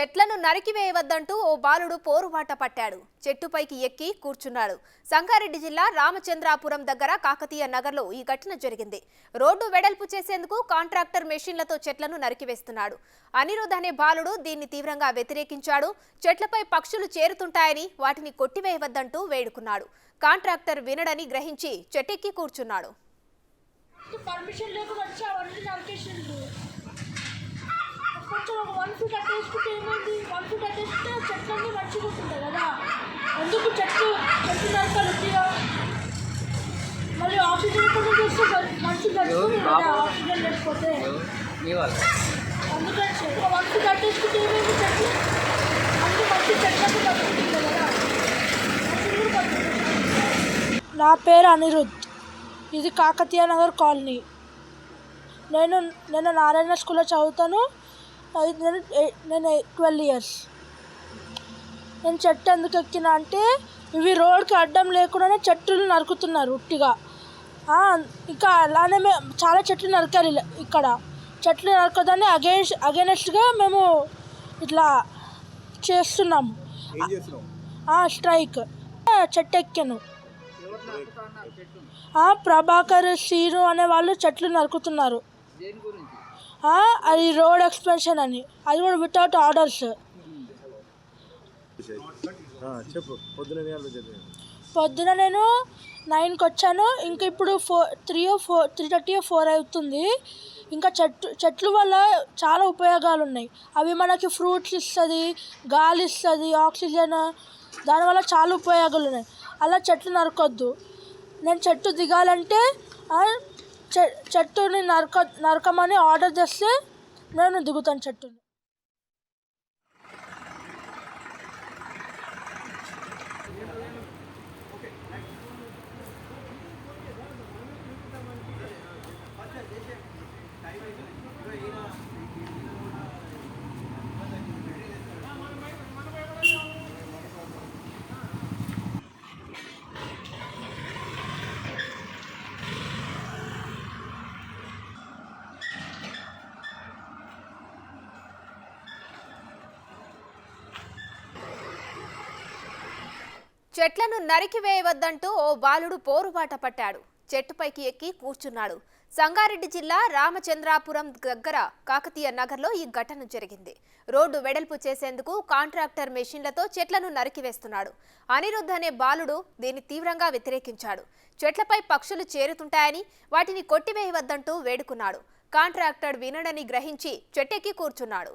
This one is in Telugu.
చెట్లను నరికివేయవద్దంటూ ఓ బాలుడు పోరుబాట పట్టాడు. చెట్టుపైకి ఎక్కి కూర్చున్నాడు. సంగారెడ్డి జిల్లా రామచంద్రాపురం దగ్గర కాకతీయ నగర్లో ఈ ఘటన జరిగింది. రోడ్డు వెడల్పు చేసేందుకు కాంట్రాక్టర్ మెషిన్లతో చెట్లను నరికివేస్తున్నాడు. అనిరుద్ అనే బాలుడు దీన్ని తీవ్రంగా వ్యతిరేకించాడు. చెట్లపై పక్షులు చేరుతుంటాయని వాటిని కొట్టివేయవద్దంటూ వేడుకున్నాడు. కాంట్రాక్టర్ వినడని గ్రహించి చెట్టెక్కి కూర్చున్నాడు. పర్మిషన్ లేకుండా కొంచెం ఒక 1 ఫీట్ అట్టేసుకుంటే ఏమైంది? 1 ఫీట్ అట్టేసుకుంటే చెట్లన్నీ మంచిగా ఉంటుంటాయి కదా. ఎందుకు చెట్టు నరకాలి ఉట్టిగా? మళ్ళీ ఆక్సిజన్ కూడా చూస్తే మంచి గడుస్తుంది కదా. ఆక్సిజన్ లేకపోతే అందుకని 1 ఫీట్ అట్టేసుకుంటే ఏమైంది? చెట్లు అన్ని మంచి చెట్లన్నీ బతుకుంటుంది కదా. నా పేరు అనిరుద్. ఇది కాకతీయ నగర్ కాలనీ. నేను నారాయణ స్కూల్లో చదువుతాను. నేను 12 ఇయర్స్. నేను చెట్టు ఎందుకు ఎక్కినా అంటే ఇవి రోడ్కి అడ్డం లేకుండానే చెట్లు నరుకుతున్నారు ఉట్టిగా. ఇంకా అలానే చాలా చెట్లు నరికారు ఇక్కడ. చెట్లు నరకదని అగెనెస్ట్గా మేము ఇట్లా చేస్తున్నాము స్ట్రైక్. చెట్టు ఎక్కాను. ప్రభాకర్ సీను అనే వాళ్ళు చెట్లు నరుకుతున్నారు. అది రోడ్ ఎక్స్పెన్షన్ అని, అది కూడా వితౌట్ ఆర్డర్స్. పొద్దున నేను 9కి వచ్చాను. ఇంకా ఇప్పుడు 3:30 or 4 అవుతుంది. ఇంకా చెట్లు వల్ల చాలా ఉపయోగాలు ఉన్నాయి. అవి మనకి ఫ్రూట్స్ ఇస్తుంది, గాలి ఇస్తుంది, ఆక్సిజన్. దానివల్ల చాలా ఉపయోగాలు ఉన్నాయి. అలా చెట్లు నరకొద్దు. నేను చెట్టు దిగాలంటే చెట్టుని నరకమని ఆర్డర్ చేస్తే నేను దిగుతాను చెట్టుని. చెట్లను నరికివేయవద్దంటూ ఓ బాలుడు పోరుబాట పట్టాడు. చెట్టుపైకి ఎక్కి కూర్చున్నాడు. సంగారెడ్డి జిల్లా రామచంద్రాపురం దగ్గర కాకతీయ నగర్లో ఈ ఘటన జరిగింది. రోడ్డు వెడల్పు చేసేందుకు కాంట్రాక్టర్ మెషిన్లతో చెట్లను నరికివేస్తున్నాడు. అనిరుద్ అనే బాలుడు దీన్ని తీవ్రంగా వ్యతిరేకించాడు. చెట్లపై పక్షులు చేరుతుంటాయని వాటిని కొట్టివేయవద్దంటూ వేడుకున్నాడు. కాంట్రాక్టర్ వినడని గ్రహించి చెట్టెక్కి కూర్చున్నాడు.